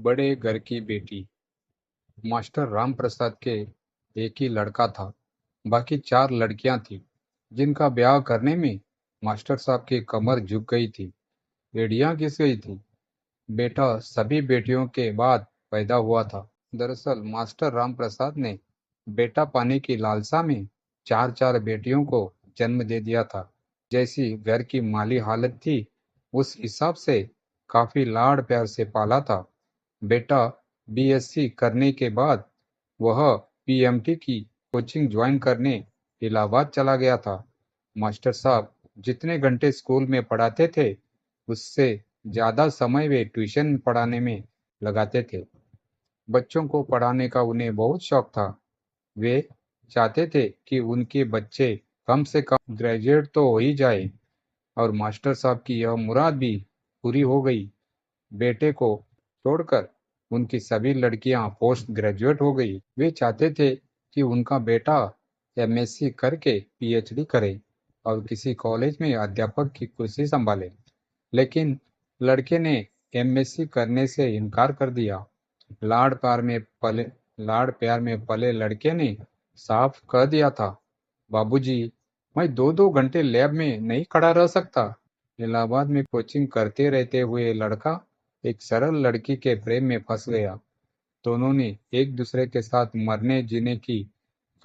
बड़े घर की बेटी। मास्टर राम प्रसाद के एक ही लड़का था। बाकी चार लड़कियां थीं, जिनका ब्याह करने में मास्टर साहब की कमर झुक गई थी, एड़ियां घिस गई थी। बेटा सभी बेटियों के बाद पैदा हुआ था। दरअसल मास्टर राम प्रसाद ने बेटा पाने की लालसा में चार चार बेटियों को जन्म दे दिया था। जैसी घर की माली हालत थी, उस हिसाब से काफी लाड़ प्यार से पाला था। बेटा बीएससी करने के बाद वह पीएमटी की कोचिंग ज्वाइन करने इलाहाबाद चला गया था। मास्टर साहब जितने घंटे स्कूल में पढ़ाते थे, उससे ज्यादा समय वे ट्यूशन पढ़ाने में लगाते थे। बच्चों को पढ़ाने का उन्हें बहुत शौक था। वे चाहते थे कि उनके बच्चे कम से कम ग्रेजुएट तो हो ही जाए, और मास्टर साहब की यह मुराद भी पूरी हो गई। बेटे को छोड़कर उनकी सभी लड़कियां पोस्ट ग्रेजुएट हो गई। वे चाहते थे कि उनका बेटा एमएससी करके पीएचडी करे और किसी कॉलेज में अध्यापक की कुर्सी संभाले। लेकिन लड़के ने एमएससी करने से इनकार कर दिया। लाड़ प्यार में पले लाड़ प्यार में पले लड़के ने साफ कह दिया था, बाबूजी, मैं दो दो घंटे लैब में नहीं खड़ा रह सकता। इलाहाबाद में कोचिंग करते रहते हुए लड़का एक सरल लड़की के प्रेम में फंस गया। दोनों ने एक दूसरे के साथ मरने जीने की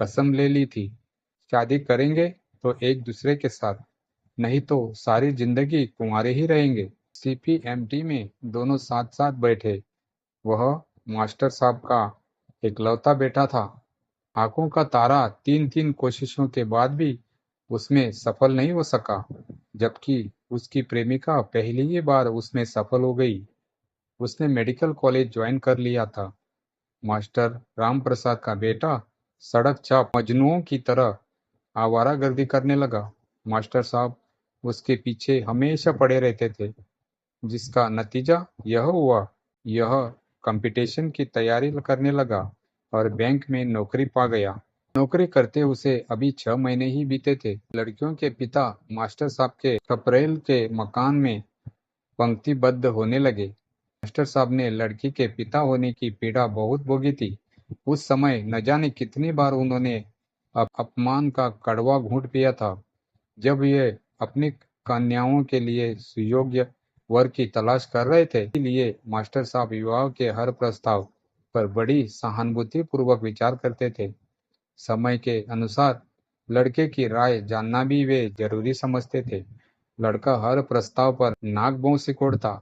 कसम ले ली थी। शादी करेंगे तो एक दूसरे के साथ, नहीं तो सारी जिंदगी कुंवारे ही रहेंगे। सीपीएमटी में दोनों साथ साथ बैठे। वह मास्टर साहब का इकलौता बेटा था। आंखों का तारा तीन तीन कोशिशों के बाद भी उसमें सफल नहीं हो सका, जबकि उसकी प्रेमिका पहली ही बार उसमें सफल हो गई। उसने मेडिकल कॉलेज ज्वाइन कर लिया था। मास्टर राम प्रसाद का बेटा सड़क चाप मजनुओं की तरह आवारागर्दी करने लगा। मास्टर साहब उसके पीछे हमेशा पड़े रहते थे, जिसका नतीजा यह हुआ। यह कंपटीशन की तैयारी करने लगा और बैंक में नौकरी पा गया। नौकरी करते उसे अभी 6 महीने ही बीते थे। लड़कियों के पिता मास्टर साहब के खपरेल के मकान में पंक्तिबद्ध होने लगे। मास्टर साहब ने लड़की के पिता होने की पीड़ा बहुत भोगी थी। उस समय न जाने कितनी बार उन्होंने अपमान का कड़वा घूंट पिया था। जब ये अपनी कन्याओं के लिए सुयोग्य वर की तलाश कर रहे थे, इसलिए मास्टर साहब विवाह के हर प्रस्ताव पर बड़ी सहानुभूति पूर्वक विचार करते थे। समय के अनुसार लड़के की राय जानना भी वे जरूरी समझते थे। लड़का हर प्रस्ताव पर नाक भौं सिकोड़ता।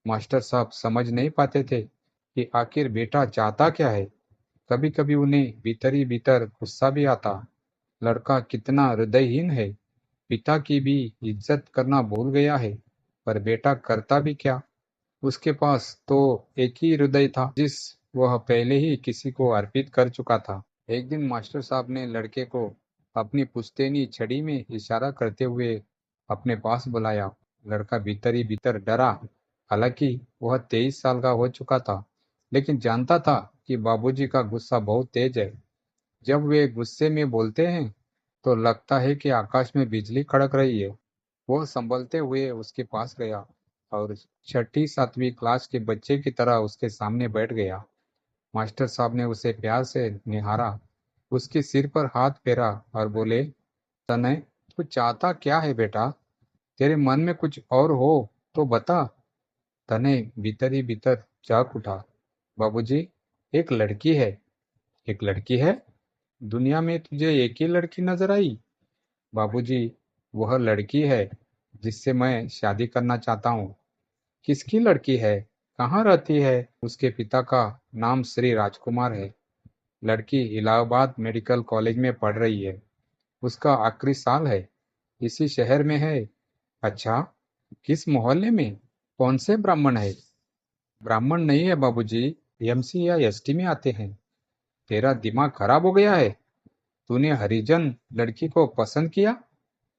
मास्टर साहब समझ नहीं पाते थे कि आखिर बेटा चाहता क्या है। कभी कभी उन्हें भीतर ही भीतर गुस्सा भी आता। लड़का कितना हृदयहीन है, पिता की भी इज्जत करना भूल गया है। पर बेटा करता भी क्या? उसके पास तो एक ही हृदय था, जिस वह पहले ही किसी को अर्पित कर चुका था। एक दिन मास्टर साहब ने लड़के को अपनी पुश्तैनी छड़ी में इशारा करते हुए अपने पास बुलाया। लड़का भीतर ही भीतर डरा। हालांकि वह 23 साल का हो चुका था, लेकिन जानता था कि बाबूजी का गुस्सा बहुत तेज है। जब वे गुस्से में बोलते हैं तो लगता है कि आकाश में बिजली कड़क रही है। वह संभलते हुए उसके पास गया और छठी सातवीं क्लास के बच्चे की तरह उसके सामने बैठ गया। मास्टर साहब ने उसे प्यार से निहारा, उसके सिर पर हाथ फेरा और बोले, तनय, तू चाहता क्या है बेटा? तेरे मन में कुछ और हो तो बता। तनय भीतर ही भीतर जाग उठा। बाबूजी, एक लड़की है। एक लड़की है? दुनिया में तुझे एक ही लड़की नजर आई? बाबूजी, वह लड़की है जिससे मैं शादी करना चाहता हूँ। किसकी लड़की है? कहाँ रहती है? उसके पिता का नाम श्री राजकुमार है। लड़की इलाहाबाद मेडिकल कॉलेज में पढ़ रही है। उसका आखिरी साल है। इसी शहर में है। अच्छा, किस मोहल्ले में? कौन से ब्राह्मण है? ब्राह्मण नहीं है बाबूजी, एमसी या एसटी में आते हैं। तेरा दिमाग खराब हो गया है? तूने हरिजन लड़की को पसंद किया?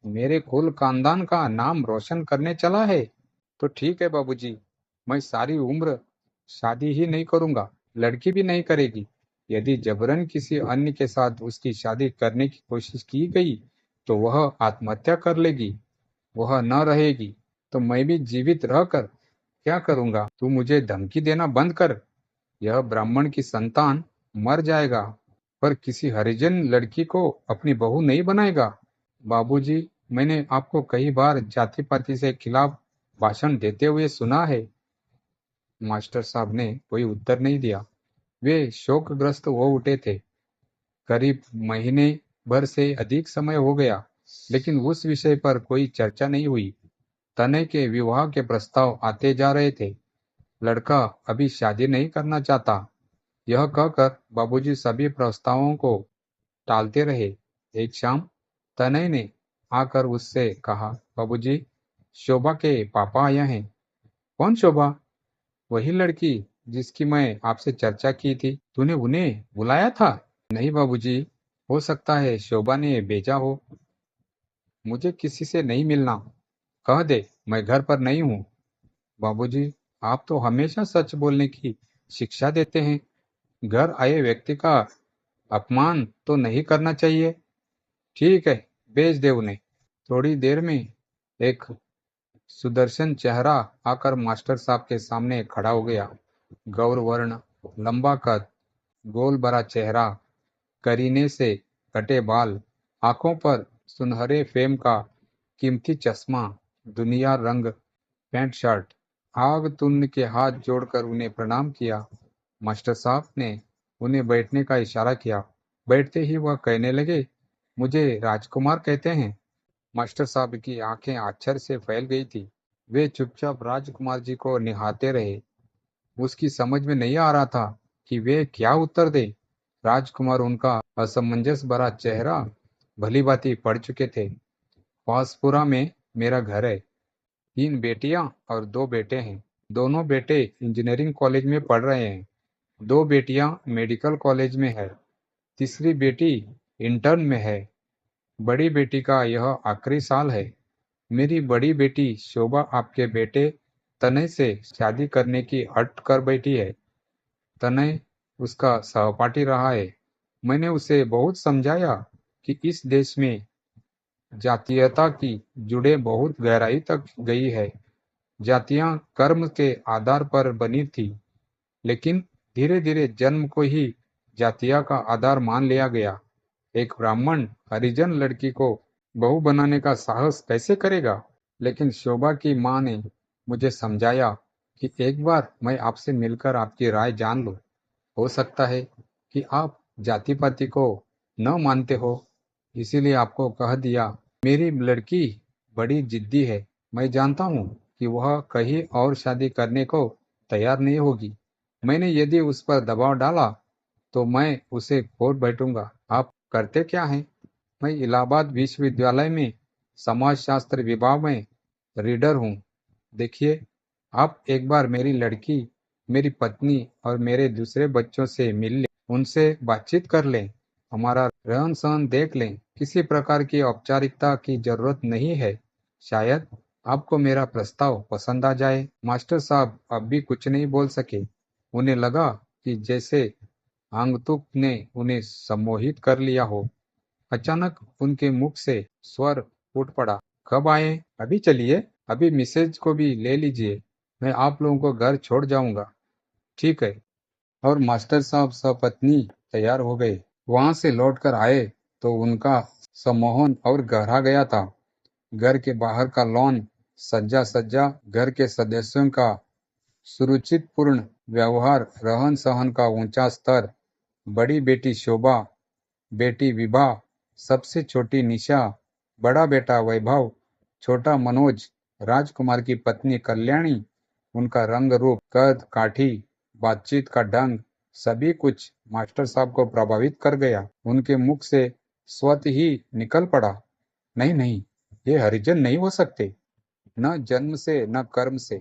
मेरे कुल खानदान का नाम रोशन करने चला है? तो ठीक है बाबूजी, मैं सारी उम्र शादी ही नहीं करूंगा, लड़की भी नहीं करेगी। यदि जबरन किसी अन्य के साथ उसकी शादी करने की कोशिश की गई तो वह आत्महत्या कर लेगी। वह न रहेगी तो मैं भी जीवित रहकर क्या करूंगा? तू मुझे धमकी देना बंद कर। यह ब्राह्मण की संतान मर जाएगा, पर किसी हरिजन लड़की को अपनी बहू नहीं बनाएगा। बाबूजी, मैंने आपको कई बार जाति पाति से खिलाफ भाषण देते हुए सुना है। मास्टर साहब ने कोई उत्तर नहीं दिया। वे शोकग्रस्त हो उठे थे। करीब महीने भर से अधिक समय हो गया, लेकिन उस विषय पर कोई चर्चा नहीं हुई। तनय के विवाह के प्रस्ताव आते जा रहे थे। लड़का अभी शादी नहीं करना चाहता, यह कहकर बाबूजी सभी प्रस्तावों को टालते रहे। एक शाम तनय ने आकर उससे कहा, बाबूजी, शोभा के पापा आए हैं। कौन शोभा? वही लड़की जिसकी मैं आपसे चर्चा की थी। तूने उन्हें बुलाया था? नहीं बाबूजी, हो सकता है शोभा ने भेजा हो। मुझे किसी से नहीं मिलना, कह दे मैं घर पर नहीं हूँ। बाबूजी, आप तो हमेशा सच बोलने की शिक्षा देते हैं। घर आए व्यक्ति का अपमान तो नहीं करना चाहिए। ठीक है, भेज दे उन्हें। थोड़ी देर में एक सुदर्शन चेहरा आकर मास्टर साहब के सामने खड़ा हो गया। गौरवर्ण, लंबा कद, गोल भरा चेहरा, करीने से कटे बाल, आंखों पर सुनहरे फ्रेम का कीमती चश्मा, दुनिया रंग पैंट शर्ट। आग तुन के हाथ जोड़कर उन्हें प्रणाम किया। मास्टर साहब ने उन्हें बैठने का इशारा किया। बैठते ही वह कहने लगे, मुझे राजकुमार कहते हैं। मास्टर साहब की आंखें आश्चर्य से फैल गई थी। वे चुपचाप राजकुमार जी को निहारते रहे। उसकी समझ में नहीं आ रहा था कि वे क्या उत्तर दे। राजकुमार उनका असमंजस भरा चेहरा भली भांति पढ़ चुके थे। पासपुरा में मेरा घर है। 3 बेटियां और 2 बेटे हैं। दोनों बेटे इंजीनियरिंग कॉलेज में पढ़ रहे हैं। 2 बेटियां मेडिकल कॉलेज में है। तीसरी बेटी इंटर्न में है। बड़ी बेटी का यह आखिरी साल है। मेरी बड़ी बेटी शोभा आपके बेटे तनय से शादी करने की हट कर बैठी है। तनय उसका सहपाठी रहा है। मैंने उसे बहुत समझाया कि इस देश में जातीयता की जुड़े बहुत गहराई तक गई है। जातियां कर्म के आधार पर बनी थी, लेकिन धीरे धीरे जन्म को ही जातिया का आधार मान लिया गया। एक ब्राह्मण हरिजन लड़की को बहू बनाने का साहस कैसे करेगा? लेकिन शोभा की माँ ने मुझे समझाया कि एक बार मैं आपसे मिलकर आपकी राय जान लूं। हो सकता है कि आप जाति पाति को न मानते हो, इसीलिए आपको कह दिया। मेरी लड़की बड़ी जिद्दी है। मैं जानता हूँ कि वह कहीं और शादी करने को तैयार नहीं होगी। मैंने यदि उस पर दबाव डाला तो मैं उसे खोर बैठूंगा। आप करते क्या हैं? मैं इलाहाबाद विश्वविद्यालय में समाजशास्त्र विभाग में रीडर हूँ। देखिए, आप एक बार मेरी लड़की, मेरी पत्नी और मेरे दूसरे बच्चों से मिल लें, उनसे बातचीत कर लें, हमारा रहन सहन देख लें। किसी प्रकार की औपचारिकता की जरूरत नहीं है। शायद आपको मेरा प्रस्ताव पसंद आ जाए। मास्टर साहब अब भी कुछ नहीं बोल सके। उन्हें लगा कि जैसे आगंतुक ने उन्हें सम्मोहित कर लिया हो। अचानक उनके मुख से स्वर फूट पड़ा, कब आए? अभी चलिए, अभी मिसेज को भी ले लीजिए। मैं आप लोगों को घर छोड़ जाऊंगा। ठीक है। और मास्टर साहब सपत्नी तैयार हो गए। वहां से लौटकर आए तो उनका सम्मोहन और गहरा गया था। घर के बाहर का लॉन, सज्जा सज्जा, घर के सदस्यों का सुरुचिपूर्ण व्यवहार, रहन सहन का ऊंचा स्तर, बड़ी बेटी शोभा, बेटी विभा, सबसे छोटी निशा, बड़ा बेटा वैभव, छोटा मनोज, राजकुमार की पत्नी कल्याणी, उनका रंग रूप, कद काठी, बातचीत का ढंग, सभी कुछ मास्टर साहब को प्रभावित कर गया। उनके मुख से स्वतः ही निकल पड़ा, नहीं नहीं, ये हरिजन नहीं हो सकते, न जन्म से न कर्म से।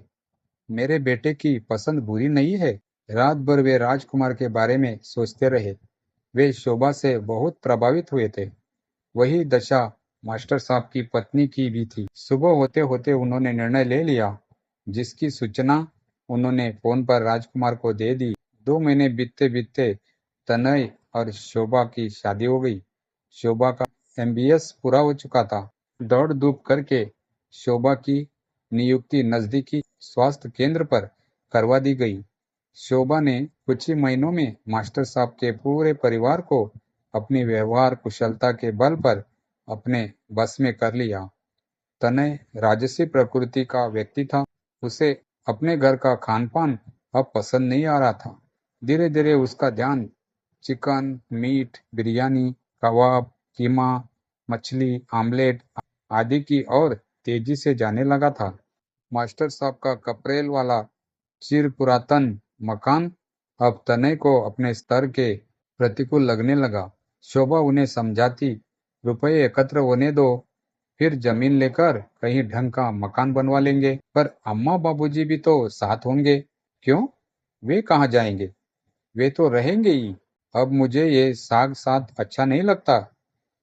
मेरे बेटे की पसंद बुरी नहीं है। रात भर वे राजकुमार के बारे में सोचते रहे। वे शोभा से बहुत प्रभावित हुए थे। वही दशा मास्टर साहब की पत्नी की भी थी। सुबह होते होते उन्होंने निर्णय ले लिया, जिसकी सूचना उन्होंने फोन पर राजकुमार को दे दी। 2 महीने बीतते बीतते तनय और शोभा की शादी हो गई। शोभा का MBS पूरा हो चुका था। दौड़ धूप करके शोभा की नियुक्ति नजदीकी स्वास्थ्य केंद्र पर करवा दी गई। शोभा ने कुछ ही महीनों में मास्टर साहब के पूरे परिवार को अपनी व्यवहार कुशलता के बल पर अपने बस में कर लिया। तनय राजसी प्रकृति का व्यक्ति था। उसे अपने घर का खान-पान अब पसंद नहीं आ रहा था। धीरे-धीरे उसका ध्यान चिकन, मीट, बिरयानी, कबाब, कीमा, मछली, आमलेट आदि की ओर तेजी से जाने लगा था। मास्टर साहब का कपरेल वाला चिर पुरातन मकान अब तनय को अपने स्तर के प्रतिकूल लगने लगा। शोभा उन्हें समझाती, रुपए एकत्र होने दो, फिर जमीन लेकर कहीं ढंग का मकान बनवा लेंगे। पर अम्मा बाबूजी भी तो साथ होंगे। क्यों? वे कहाँ जाएंगे? वे तो रहेंगे ही। अब मुझे ये साग साथ अच्छा नहीं लगता।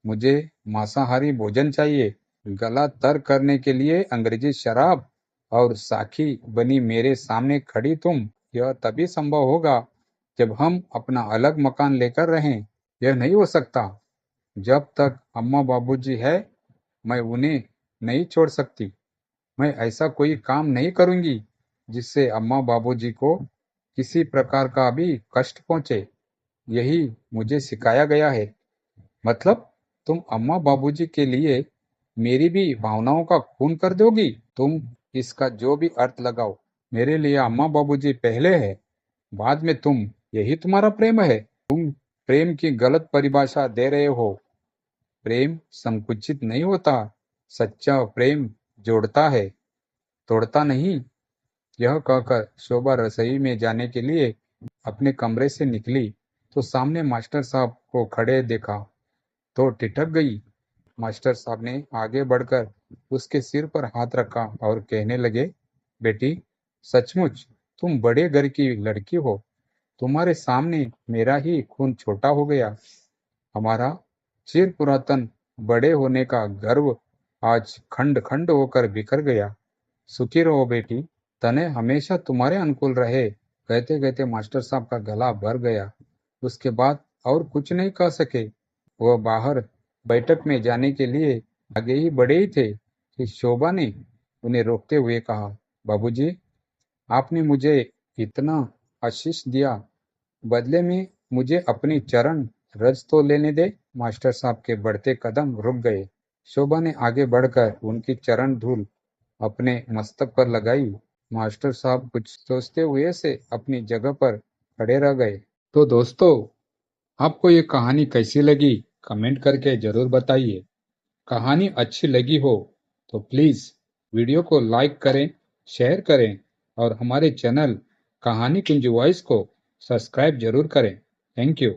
मुझे मांसाहारी भोजन चाहिए। गला तर करने के लिए अंग्रेजी शराब और साखी बनी मेरे सामने खड़ी तुम। यह तभी संभव होगा जब हम अपना अलग मकान लेकर रहें। यह नहीं हो सकता। जब तक अम्मा बाबूजी है, मैं उन्हें नहीं छोड़ सकती। मैं ऐसा कोई काम नहीं करूंगी जिससे अम्मा बाबूजी को किसी प्रकार का भी कष्ट पहुंचे। यही मुझे सिखाया गया है। मतलब तुम अम्मा बाबूजी के लिए मेरी भी भावनाओं का खून कर दोगी? तुम इसका जो भी अर्थ लगाओ, मेरे लिए अम्मा बाबूजी पहले है, बाद में तुम। यही तुम्हारा प्रेम है? तुम प्रेम की गलत परिभाषा दे रहे हो। प्रेम संकुचित नहीं होता। सच्चा प्रेम जोड़ता है, तोड़ता नहीं। यह कहकर शोभा रसोई में जाने के लिए अपने कमरे से निकली तो सामने मास्टर साहब को खड़े देखा तो ठिठक गई। मास्टर साहब ने आगे बढ़कर उसके सिर पर हाथ रखा और कहने लगे, बेटी, सचमुच तुम बड़े घर की लड़की हो। तुम्हारे सामने मेरा ही खून छोटा हो गया। हमारा चिर पुरातन बड़े होने का गर्व आज खंड खंड होकर बिखर गया। सुखी रहो बेटी। तने हमेशा तुम्हारे अनुकूल रहे। कहते कहते मास्टर साहब का गला भर गया। उसके बाद और कुछ नहीं कह सके। वह बाहर बैठक में जाने के लिए आगे ही बढ़े ही थे कि शोभा ने उन्हें रोकते हुए कहा, बाबूजी, आपने मुझे इतना आशीष दिया, बदले में मुझे अपनी चरण रज तो लेने दे। मास्टर साहब के बढ़ते कदम रुक गए। शोभा ने आगे बढ़कर उनकी चरण धूल अपने मस्तक पर लगाई। मास्टर साहब कुछ सोचते हुए से अपनी जगह पर खड़े रह गए। तो दोस्तों, आपको ये कहानी कैसी लगी? कमेंट करके जरूर बताइए। कहानी अच्छी लगी हो तो प्लीज वीडियो को लाइक करें, शेयर करें और हमारे चैनल कहानी कुंज वॉइस को सब्सक्राइब जरूर करें। Thank you.